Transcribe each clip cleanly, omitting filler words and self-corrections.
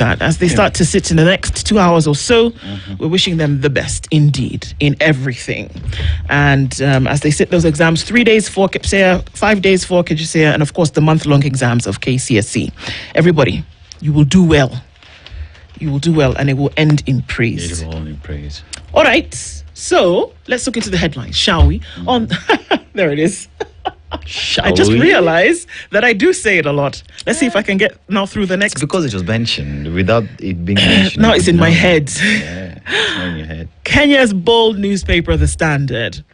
that as they start to sit in the next 2 hours or so. We're wishing them the best indeed in everything. And as they sit those exams, 3 days for KPSEA, 5 days for KJSEA, and of course the month-long exams of KCSE. Everybody, you will do well. You will do well, and it will end in praise. It will end in praise. All right. So let's look into the headlines, shall we? On there it is. I just realized that I do say it a lot. Let's see if I can get now through the next. It's because it was mentioned without it being mentioned. Now it's in my head. Yeah, it's in your head. Kenya's bold newspaper, The Standard.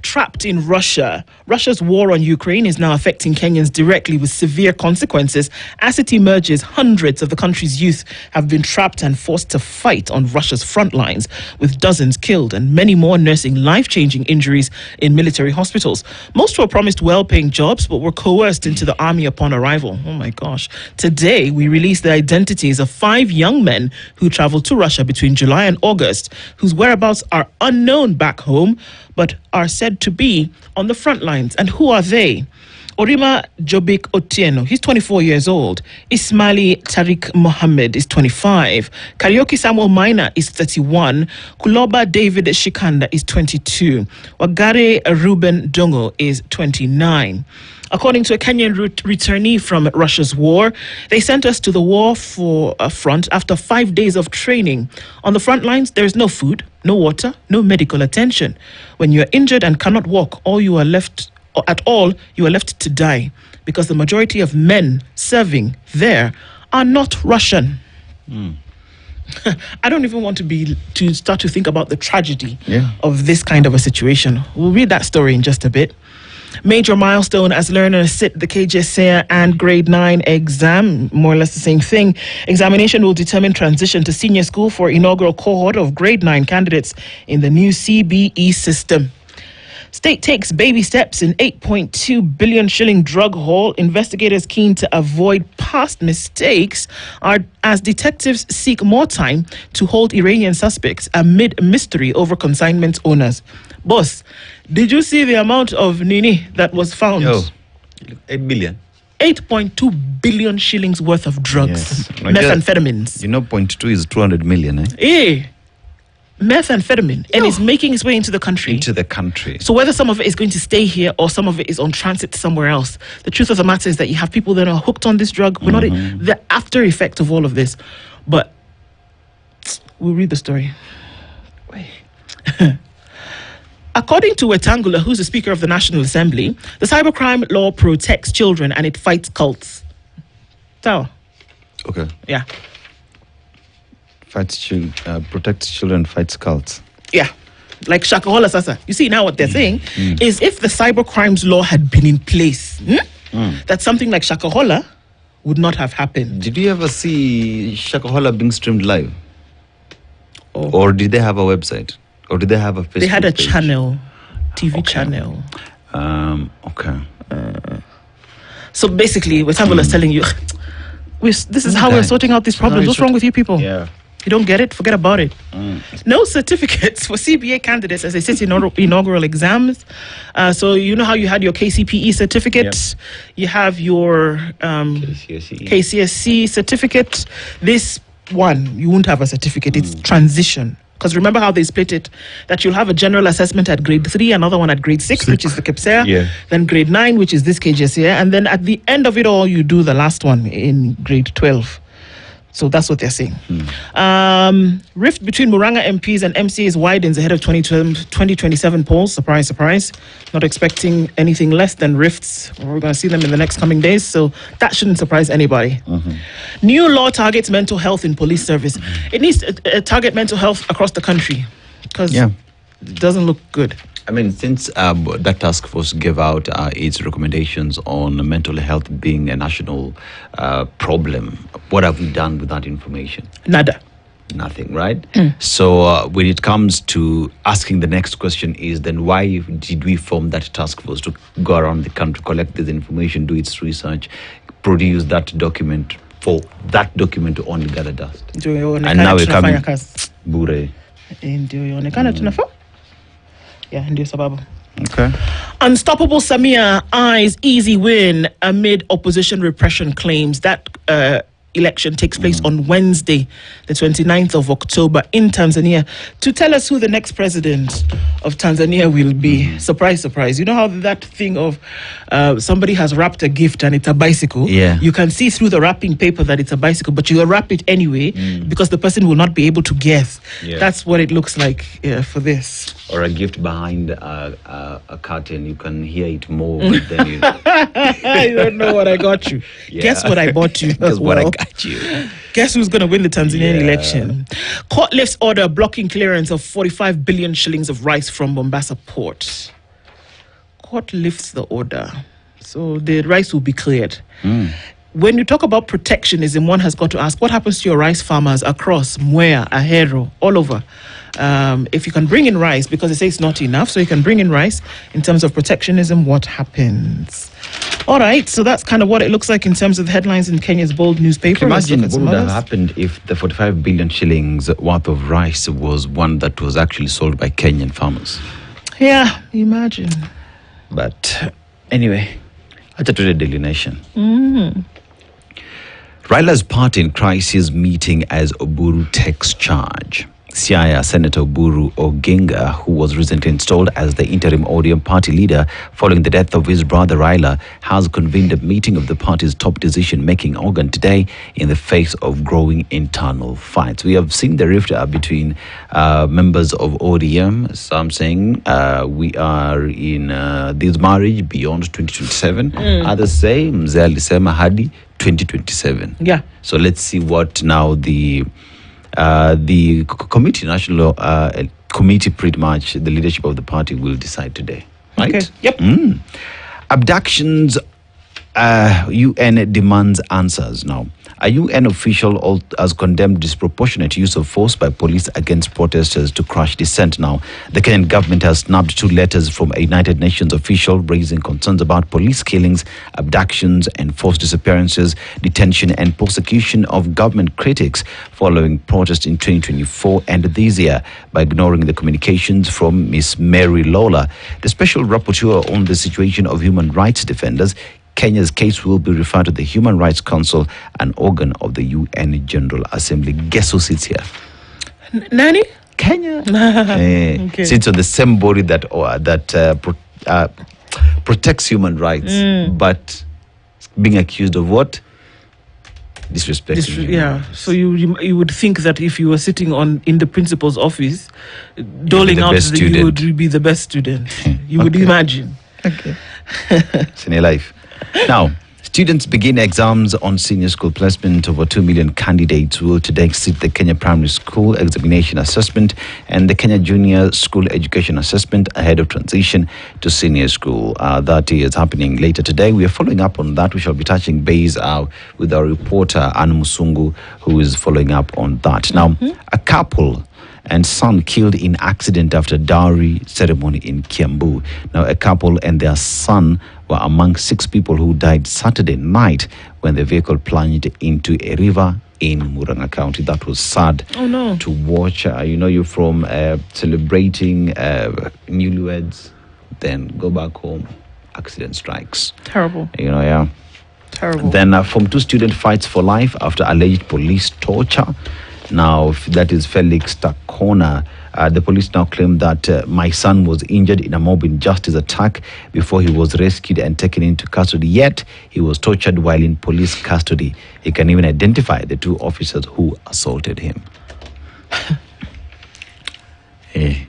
Trapped in Russia. Russia's war on Ukraine is now affecting Kenyans directly with severe consequences. As it emerges, hundreds of the country's youth have been trapped and forced to fight on Russia's front lines, with dozens killed and many more nursing life-changing injuries in military hospitals. Most were promised well-paying jobs, but were coerced into the army upon arrival. Oh my gosh. Today, we released the identities of 5 young men who traveled to Russia between July and August, whose whereabouts are unknown back home, but are said to be on the front lines. And who are they? Orima Jobik Otieno, he's 24 years old. Ismaili Tariq Mohammed is 25. Karaoke Samuel Maina is 31. Kuloba David Shikanda is 22. Wagare Ruben Dongo is 29. According to a Kenyan returnee from Russia's war, they sent us to the war front after 5 days of training. On the front lines, there is no food, no water, no medical attention. When you are injured and cannot walk, you are left to die, because the majority of men serving there are not Russian. I don't even want to start to think about the tragedy of this kind of a situation. We'll read that story in just a bit. Major milestone as learners sit the KJSEA and grade 9 exam, more or less the same thing. Examination will determine transition to senior school for inaugural cohort of grade 9 candidates in the new CBE system. State takes baby steps in 8.2 billion shilling drug haul. Investigators keen to avoid past mistakes as detectives seek more time to hold Iranian suspects amid mystery over consignment owners. Boss, did you see the amount of Nini that was found? 8 billion. 8.2 billion shillings worth of drugs, Yes. methamphetamines. 0.2 is 200 million, eh? Methamphetamine, and it's making its way into the country. So whether some of it is going to stay here or some of it is on transit somewhere else, the truth of the matter is that you have people that are hooked on this drug. We're not the after effect of all of this, but we'll read the story. According to Wetangula, who's the Speaker of the National Assembly, the cybercrime law protects children and it fights cults. So, okay. Yeah. Protects children, fights cults. Yeah. Like Shakahola Sasa. You see, now what they're saying is if the cyber crimes law had been in place, that something like Shakahola would not have happened. Did you ever see Shakahola being streamed live? Oh. Or did they have a website? Or did they have a Facebook They had a page? channel, TV channel. Okay. So basically, Wetangula is telling you, this is how we're sorting out these problems. What's wrong with you people? Yeah. You don't get it? Forget about it. No certificates for CBA candidates as they sit in inaugural exams. So you know how you had your KCPE certificate? You have your KCSE certificate. This one, you won't have a certificate. It's transition. Because remember how they split it? That you'll have a general assessment at grade 3, another one at grade 6, which is the KPSEA, then grade 9, which is this KJSEA, and then at the end of it all, you do the last one in grade 12. So that's what they're saying. Rift between Muranga MPs and MCAs widens ahead of 2027 polls. Surprise, surprise. Not expecting anything less than rifts. We're going to see them in the next coming days. So that shouldn't surprise anybody. New law targets mental health in police service. It needs to target mental health across the country because it doesn't look good. I mean, since that task force gave out its recommendations on mental health being a national problem, what have we done with that information? Nada. Nothing, right? So when it comes to asking the next question is, then why did we form that task force to go around the country, collect this information, do its research, produce that document for that document to only gather dust? And now we're coming... Bure. Yeah, ndio sababu. Okay. Unstoppable Samia eyes easy win amid opposition repression claims. That election takes place on Wednesday, the 29th of October in Tanzania. To tell us who the next president of Tanzania will be. Surprise, surprise. You know how that thing of somebody has wrapped a gift and it's a bicycle? Yeah. You can see through the wrapping paper that it's a bicycle, but you will wrap it anyway because the person will not be able to guess. Yeah. That's what it looks like for this. Or a gift behind a curtain. You can hear it more, but then you... I don't know what I got you. Yeah. Guess what I bought you. Guess what I Well, got you. Guess who's going to win the Tanzanian Yeah. election? Court lifts order blocking clearance of 45 billion shillings of rice from Mombasa port. Court lifts the order. So the rice will be cleared. When you talk about protectionism, one has got to ask, what happens to your rice farmers across Mwea, Ahero, all over? If you can bring in rice, because they say it's not enough, so you can bring in rice, in terms of protectionism, what happens? All right, so that's kind of what it looks like in terms of the headlines in Kenya's bold newspaper. Let's Imagine look at what some would have others. happened if the 45 billion shillings worth of rice was one that was actually sold by Kenyan farmers. Yeah, imagine. But anyway, I to the Daily Nation. Raila's party in crisis meeting as Oburu takes charge. Siaya Senator Oburu Oginga, who was recently installed as the interim ODM party leader following the death of his brother Raila, has convened a meeting of the party's top decision-making organ today in the face of growing internal fights. We have seen the rift between members of ODM, some saying we are in this marriage beyond 2027. Others say Mzee alisema hadi 2027. Yeah. So let's see what now the committee, national committee, pretty much the leadership of the party will decide today. Right? Okay. Yep. Abductions, UN demands answers now. A UN official has condemned disproportionate use of force by police against protesters to crush dissent. Now, the Kenyan government has snapped 2 letters from a United Nations official raising concerns about police killings, abductions, and forced disappearances, detention, and persecution of government critics following protests in 2024 and this year. By ignoring the communications from Ms. Mary Lola, the special rapporteur on the situation of human rights defenders, Kenya's case will be referred to the Human Rights Council, an organ of the UN General Assembly. Guess who sits here? Nani? Kenya. Okay. Sits on the same body that protects human rights, but being accused of what? Disrespecting human Yeah. rights. So you would think that if you were sitting in the principal's office, doling the out, best you student. would be the best student. You would imagine. Okay. It's in your life. Now, students begin exams on senior school placement. Over 2 million candidates will today sit the Kenya Primary School Examination Assessment and the Kenya Junior School Education Assessment ahead of transition to senior school. That is happening later today. We are following up on that. We shall be touching base with our reporter, Anne Musungu, who is following up on that. Now, a couple and son killed in accident after dowry ceremony in Kiambu. Now, a couple and their son were among 6 people who died Saturday night when the vehicle plunged into a river in Murang'a County. That was sad to watch. You're from celebrating newlyweds, then go back home, accident strikes. Terrible. Yeah. Terrible. Then from 2 student fights for life after alleged police torture. Now, that is Felix Takona. The police now claim that my son was injured in a mob injustice attack before he was rescued and taken into custody. Yet, he was tortured while in police custody. He can even identify the 2 officers who assaulted him. Okay.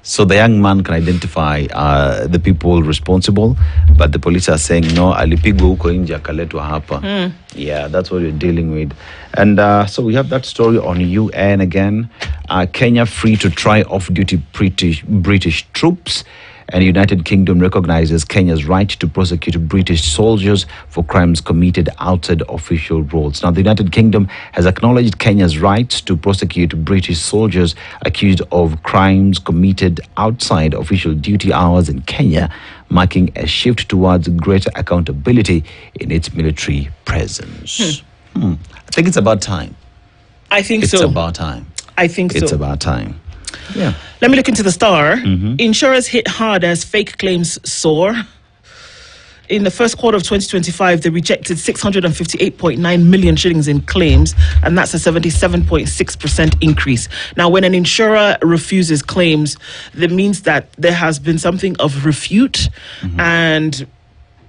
So the young man can identify the people responsible, but the police are saying, no, alipigwa huko nje akaletwa hapa. Yeah, that's what we're dealing with. And so we have that story on UN again. Kenya free to try off-duty British troops. And United Kingdom recognizes Kenya's right to prosecute British soldiers for crimes committed outside official roles. Now, the United Kingdom has acknowledged Kenya's right to prosecute British soldiers accused of crimes committed outside official duty hours in Kenya, marking a shift towards greater accountability in its military presence. I think it's about time. I think so. It's about time. I think so. It's about time. Yeah. Let me look into the Star. Insurers hit hard as fake claims soar. In the first quarter of 2025, they rejected 658.9 million shillings in claims, and that's a 77.6% increase. Now, when an insurer refuses claims, that means that there has been something of refute, and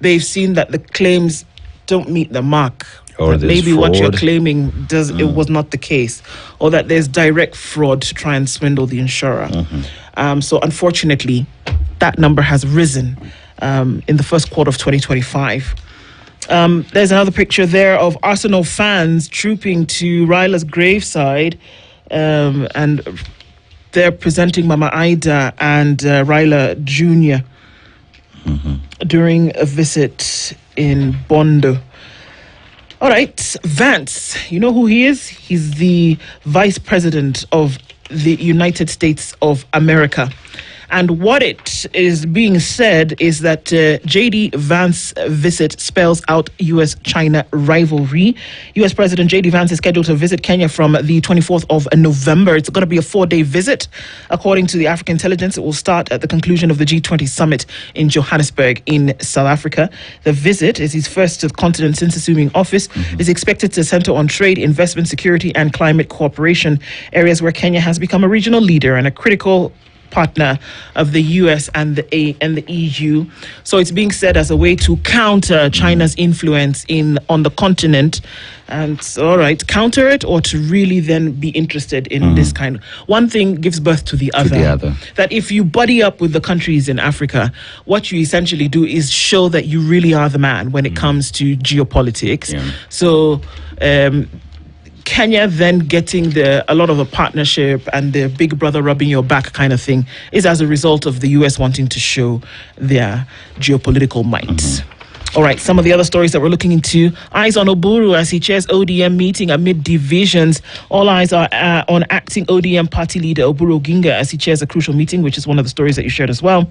they've seen that the claims don't meet the mark. Or that maybe fraud. what you're claiming it was not the case, or that there's direct fraud to try and swindle the insurer. So unfortunately, that number has risen in the first quarter of 2025. There's another picture there of Arsenal fans trooping to Ryla's graveside, and they're presenting Mama Ida and Ryla Jr. During a visit in Bondo. All right, Vance, you know who he is? He's the Vice President of the United States of America. And what it is being said is that J.D. Vance's visit spells out U.S.-China rivalry. U.S. President J.D. Vance is scheduled to visit Kenya from the 24th of November. It's going to be a 4-day visit. According to the African Intelligence, it will start at the conclusion of the G20 summit in Johannesburg in South Africa. The visit is his first to the continent since assuming office. Is expected to center on trade, investment, security, and climate cooperation, areas where Kenya has become a regional leader and a critical partner of the US and the EU. So it's being said as a way to counter China's influence on the continent. And all right, counter it, or to really then be interested in this kind of one thing gives birth to the other. That if you buddy up with the countries in Africa, what you essentially do is show that you really are the man when it comes to geopolitics. So Kenya then getting a lot of the partnership and the big brother rubbing your back kind of thing is as a result of the US wanting to show their geopolitical might. All right, some of the other stories that we're looking into. Eyes on Oburu as he chairs ODM meeting amid divisions. All eyes are on acting ODM party leader Oburu Oginga as he chairs a crucial meeting, which is one of the stories that you shared as well.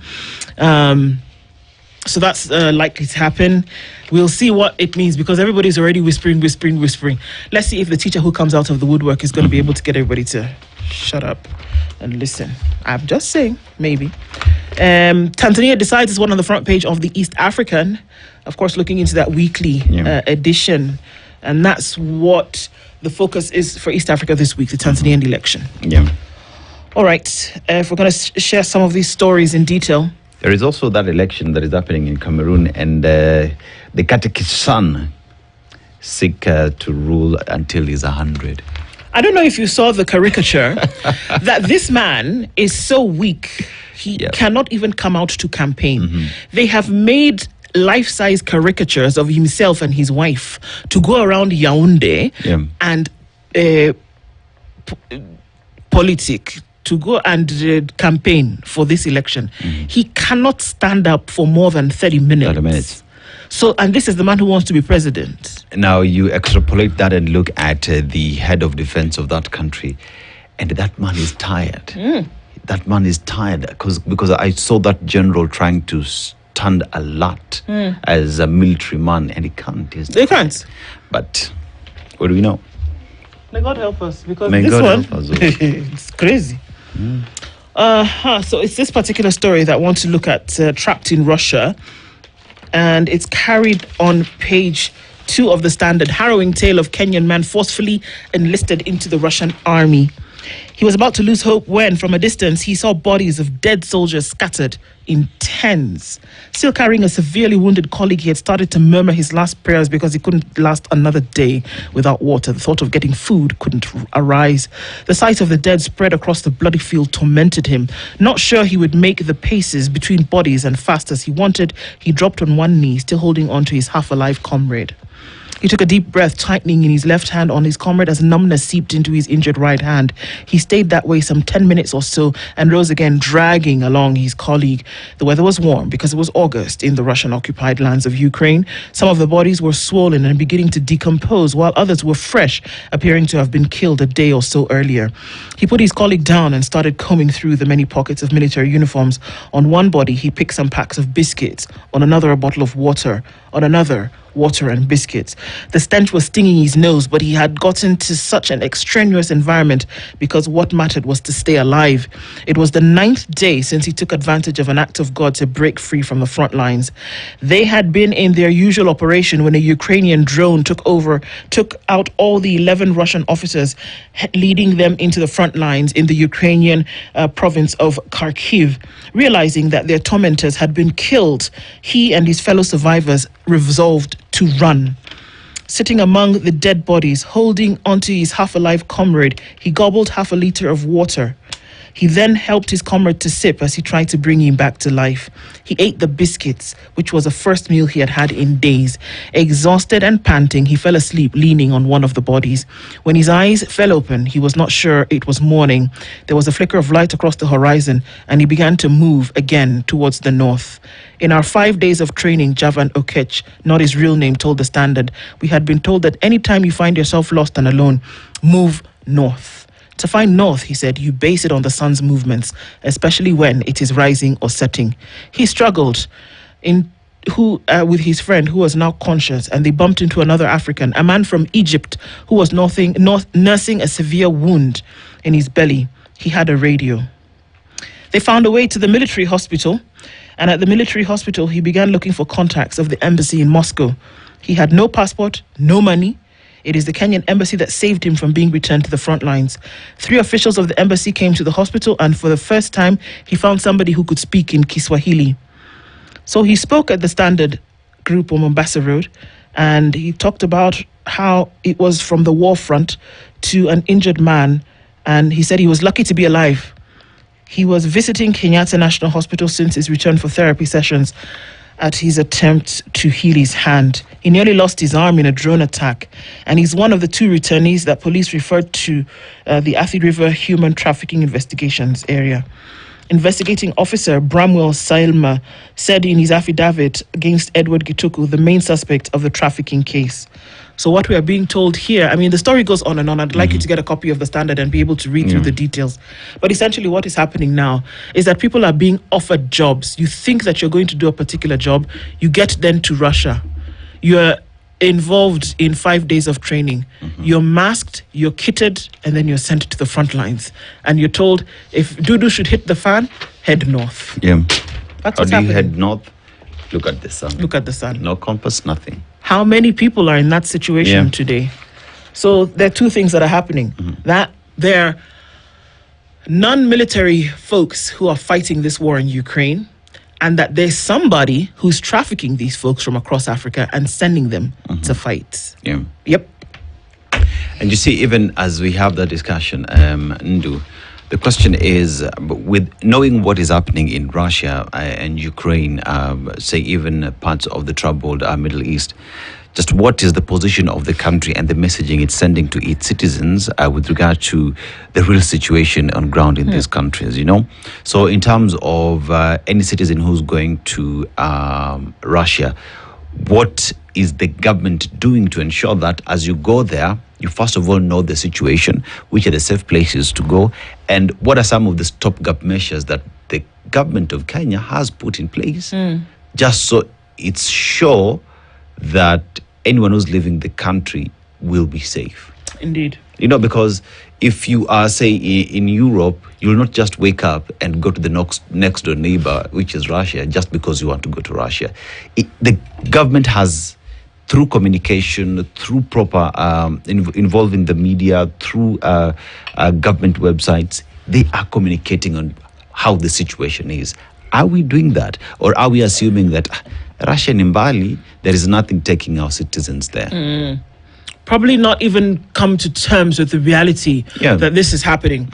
So that's likely to happen. We'll see what it means, because everybody's already whispering. Let's see if the teacher who comes out of the woodwork is going to be able to get everybody to shut up and listen. I'm just saying, maybe. Tanzania decides is one on the front page of the East African, of course, looking into that weekly edition. And that's what the focus is for East Africa this week, the Tanzanian election. All right. If we're going to share some of these stories in detail. There is also that election that is happening in Cameroon, and the catechist's son seek to rule until he's 100. I don't know if you saw the caricature that this man is so weak, he cannot even come out to campaign. They have made life-size caricatures of himself and his wife to go around Yaoundé and politic to go and campaign for this election. He cannot stand up for more than 30 minutes. 30 minutes. So, and this is the man who wants to be president. Now you extrapolate that and look at the head of defense of that country, and that man is tired. That man is tired because I saw that general trying to stand alert as a military man, and he can't. They can't. But what do we know? May God help us, because May this God one, help us. it's crazy. So it's this particular story that I want to look at, trapped in Russia, and it's carried on page 2 of the Standard. Harrowing tale of Kenyan man forcefully enlisted into the Russian army. He was about to lose hope when, from a distance, he saw bodies of dead soldiers scattered in tens. Still carrying a severely wounded colleague, he had started to murmur his last prayers because he couldn't last another day without water. The thought of getting food couldn't arise. The sight of the dead spread across the bloody field tormented him. Not sure he would make the paces between bodies and fast as he wanted, he dropped on one knee, still holding on to his half-alive comrade. He took a deep breath, tightening in his left hand on his comrade as numbness seeped into his injured right hand. He stayed that way some 10 minutes or so and rose again, dragging along his colleague. The weather was warm because it was August in the Russian-occupied lands of Ukraine. Some of the bodies were swollen and beginning to decompose, while others were fresh, appearing to have been killed a day or so earlier. He put his colleague down and started combing through the many pockets of military uniforms. On one body, he picked some packs of biscuits. On another, a bottle of water. On another, water and biscuits. The stench was stinging his nose, but he had gotten to such an extraneous environment because what mattered was to stay alive. It was the 9th day since he took advantage of an act of God to break free from the front lines. They had been in their usual operation when a Ukrainian drone took out all the 11 Russian officers, leading them into the front lines in the Ukrainian province of Kharkiv. Realizing that their tormentors had been killed, he and his fellow survivors resolved to run. Sitting among the dead bodies, holding onto his half-alive comrade, he gobbled half a liter of water. He then helped his comrade to sip as he tried to bring him back to life. He ate the biscuits, which was the first meal he had had in days. Exhausted and panting, he fell asleep leaning on one of the bodies. When his eyes fell open, he was not sure it was morning. There was a flicker of light across the horizon, and he began to move again towards the north. In our 5 days of training, Javan Okech, not his real name, told the Standard, we had been told that any time you find yourself lost and alone, move north. To find north, he said, you base it on the sun's movements, especially when it is rising or setting. He struggled with his friend who was now conscious, and they bumped into another African, a man from Egypt who was nursing a severe wound in his belly. He had a radio. They found a way to the military hospital, and at the military hospital, he began looking for contacts of the embassy in Moscow. He had no passport, no money. It is the Kenyan embassy that saved him from being returned to the front lines. 3 officials of the embassy came to the hospital, and for the first time, he found somebody who could speak in Kiswahili. So he spoke at the Standard group on Mombasa Road, and he talked about how it was from the war front to an injured man, and he said he was lucky to be alive. He was visiting Kenyatta National Hospital since his return for therapy sessions at his attempt to heal his hand. He nearly lost his arm in a drone attack, and he's one of the 2 returnees that police referred to the Athi River Human Trafficking Investigations area. Investigating officer Bramwell Sailma said in his affidavit against Edward Gituku, the main suspect of the trafficking case. So what we are being told here, I mean, the story goes on and on. I'd like you to get a copy of the Standard and be able to read through the details. But essentially what is happening now is that people are being offered jobs. You think that you're going to do a particular job. You get then to Russia. You're involved in 5 days of training. You're masked, you're kitted, and then you're sent to the front lines. And you're told, if doo-doo should hit the fan, head north. Yeah. That's How what's do you happening. head north? Look at the sun. Look at the sun. No compass, nothing. How many people are in that situation today? So there are 2 things that are happening. That there are non-military folks who are fighting this war in Ukraine, and that there's somebody who's trafficking these folks from across Africa and sending them to fight. Yeah. Yep. And you see, even as we have that discussion, Ndu, the question is, with knowing what is happening in Russia and Ukraine, say even parts of the troubled Middle East, just what is the position of the country and the messaging it's sending to its citizens with regard to the real situation on ground in these countries, you know? So in terms of any citizen who's going to Russia, what is the government doing to ensure that as you go there, you first of all know the situation, which are the safe places to go, and what are some of the stopgap measures that the government of Kenya has put in place, just so it's sure that anyone who's leaving the country will be safe. Indeed. You know, because if you are, say, in Europe, you'll not just wake up and go to the next door neighbor, which is Russia, just because you want to go to Russia. The government has, through communication, through proper involving the media, through government websites, they are communicating on how the situation is. Are we doing that? Or are we assuming that Russia and Mbali, there is nothing taking our citizens there? Probably not even come to terms with the reality that this is happening.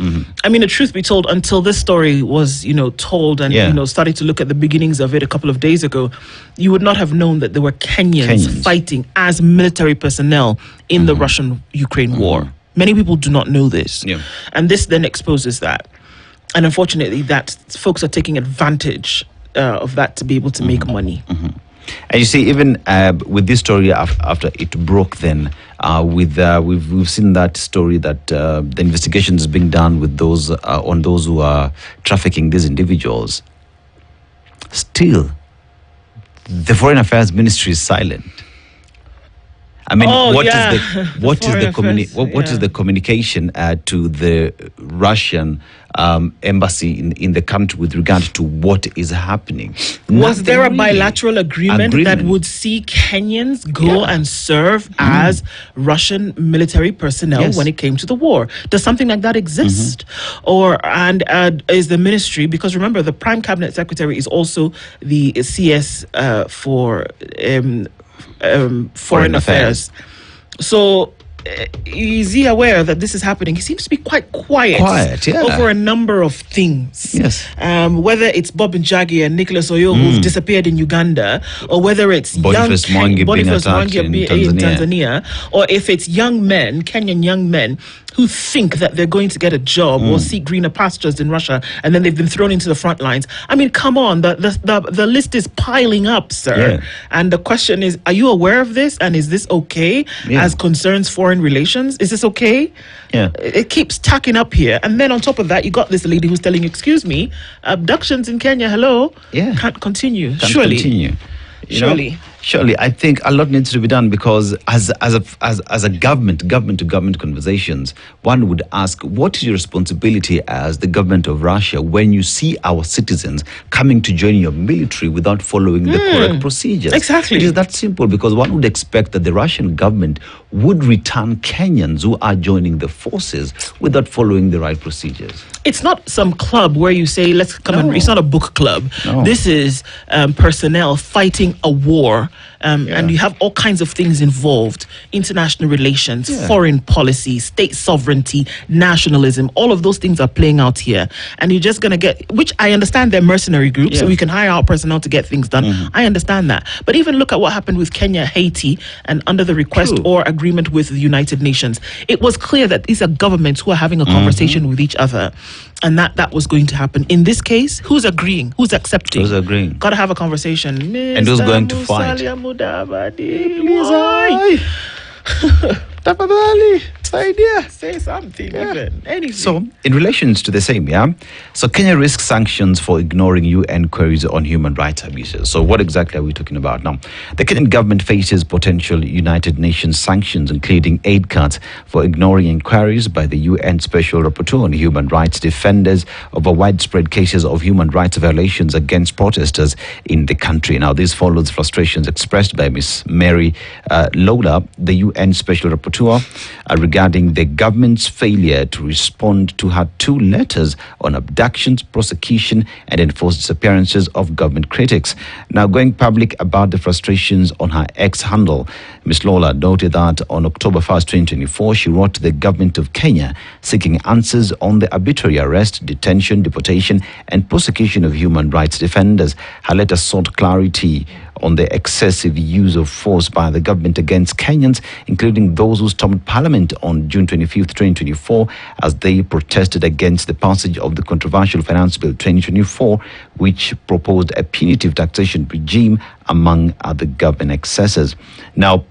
I mean, the truth be told, until this story was, told and, started to look at the beginnings of it a couple of days ago, you would not have known that there were Kenyans fighting as military personnel in the Russian-Ukraine war. Many people do not know this. And this then exposes that. And unfortunately, that folks are taking advantage of that to be able to make money. And you see, even with this story after it broke, then we've seen that story that the investigation is being done with those on those who are trafficking these individuals. Still, the Foreign Affairs Ministry is silent. I mean, Oh, what is yeah. what is the Foreign affairs, what is yeah. the communication to the Russian embassy in the country with regard to what is happening? Was there a Nothing really. bilateral agreement that would see Kenyans go and serve as Russian military personnel Yes. when it came to the war? Does something like that exist? And is the ministry, because remember, the Prime Cabinet Secretary is also the CS for foreign affairs. So is he aware that this is happening? He seems to be quite quiet, yeah. over a number of things. Yes. Whether it's Bob Njagi and Nicholas Oyo who've disappeared in Uganda, or whether it's Boniface Mwangi being attacked in Tanzania, or if it's young men, Kenyan young men, who think that they're going to get a job or seek greener pastures in Russia, and then they've been thrown into the front lines. I mean, come on, the list is piling up, sir. Yeah. And the question is, are you aware of this? And is this okay as concerns foreign relations? Is this okay? Yeah. It keeps tacking up here. And then on top of that, you got this lady who's telling you, excuse me, abductions in Kenya, hello? Yeah. Can't continue. Can't Surely. continue. You know, Surely. surely, I think a lot needs to be done, because as a government to government conversations, one would ask, what is your responsibility as the government of Russia when you see our citizens coming to join your military without following the correct procedures? Exactly. It is that simple, because one would expect that the Russian government would return Kenyans who are joining the forces without following the right procedures. It's not some club where you say, let's come and... It's not a book club. No. This is personnel fighting a war. And you have all kinds of things involved: international relations, foreign policy, state sovereignty, nationalism. All of those things are playing out here. And you're just going to get, which I understand they're mercenary groups, so we can hire out personnel to get things done. I understand that. But even look at what happened with Kenya, Haiti, and under the request or agreement with the United Nations. It was clear that these are governments who are having a conversation with each other, and that was going to happen. In this case, who's agreeing? Who's accepting? Who's agreeing? Got to have a conversation. And who's going to fight? Say something, even anything. So, in relations to the same, so Kenya risks sanctions for ignoring UN queries on human rights abuses. So, what exactly are we talking about now? The Kenyan government faces potential United Nations sanctions, including aid cuts, for ignoring inquiries by the UN Special Rapporteur on Human Rights Defenders over widespread cases of human rights violations against protesters in the country. Now, this follows frustrations expressed by Ms. Mary Lola, the UN Special Rapporteur, regarding the government's failure to respond to her two letters on abductions, prosecution, and enforced disappearances of government critics. Now, going public about the frustrations on her X handle, Ms. Lola noted that on October 1st, 2024, she wrote to the government of Kenya seeking answers on the arbitrary arrest, detention, deportation, and prosecution of human rights defenders. Her letter sought clarity on the excessive use of force by the government against Kenyans, including those who stormed Parliament on June 25th, 2024, as they protested against the passage of the controversial Finance Bill 2024, which proposed a punitive taxation regime, among other government excesses. Now,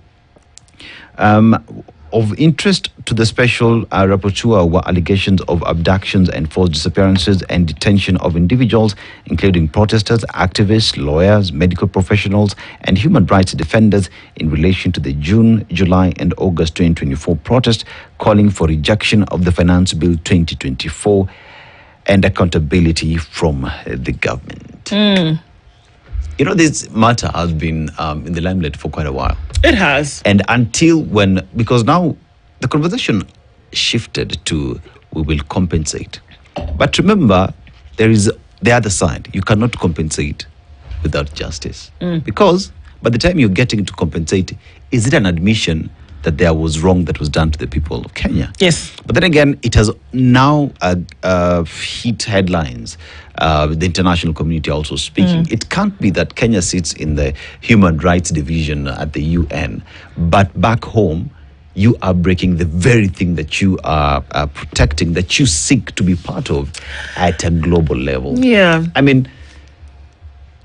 of interest to the special rapporteur were allegations of abductions and forced disappearances and detention of individuals, including protesters, activists, lawyers, medical professionals, and human rights defenders in relation to the June, July, and August 2024 protest calling for rejection of the Finance Bill 2024 and accountability from the government. You know, this matter has been in the limelight for quite a while. It has. And until when, because now the conversation shifted to we will compensate. But remember, there is the other side. You cannot compensate without justice. Because by the time you're getting to compensate, is it an admission that there was wrong that was done to the people of Kenya? Yes. But then again, it has now hit headlines. The international community also speaking. It can't be that Kenya sits in the human rights division at the UN, but back home, you are breaking the very thing that you are protecting, that you seek to be part of at a global level. Yeah. I mean,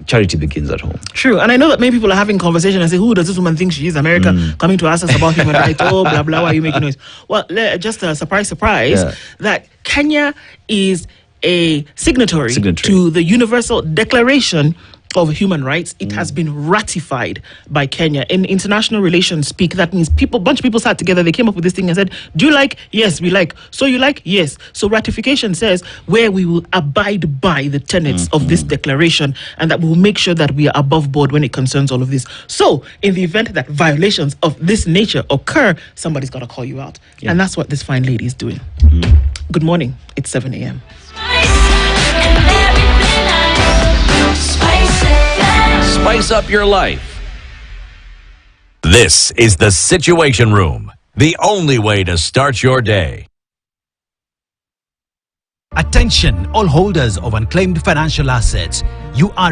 charity begins at home. True. And I know that many people are having conversation and say, who does this woman think she is? America coming to ask us about human rights. Oh, blah, blah, why are you making noise? Well, just a surprise, that Kenya is a signatory to the Universal Declaration of human rights, it has been ratified by Kenya. In international relations speak, that means bunch of people sat together, they came up with this thing and said, do you like? Yes, we like. So you like? Yes. So ratification says where we will abide by the tenets of this declaration, and that we will make sure that we are above board when it concerns all of this. So in the event that violations of this nature occur, somebody's got to call you out. Yeah. And that's what this fine lady is doing. Good morning. It's 7 a.m. Spice up your life. This is the Situation Room, the only way to start your day. Attention, all holders of unclaimed financial assets. You are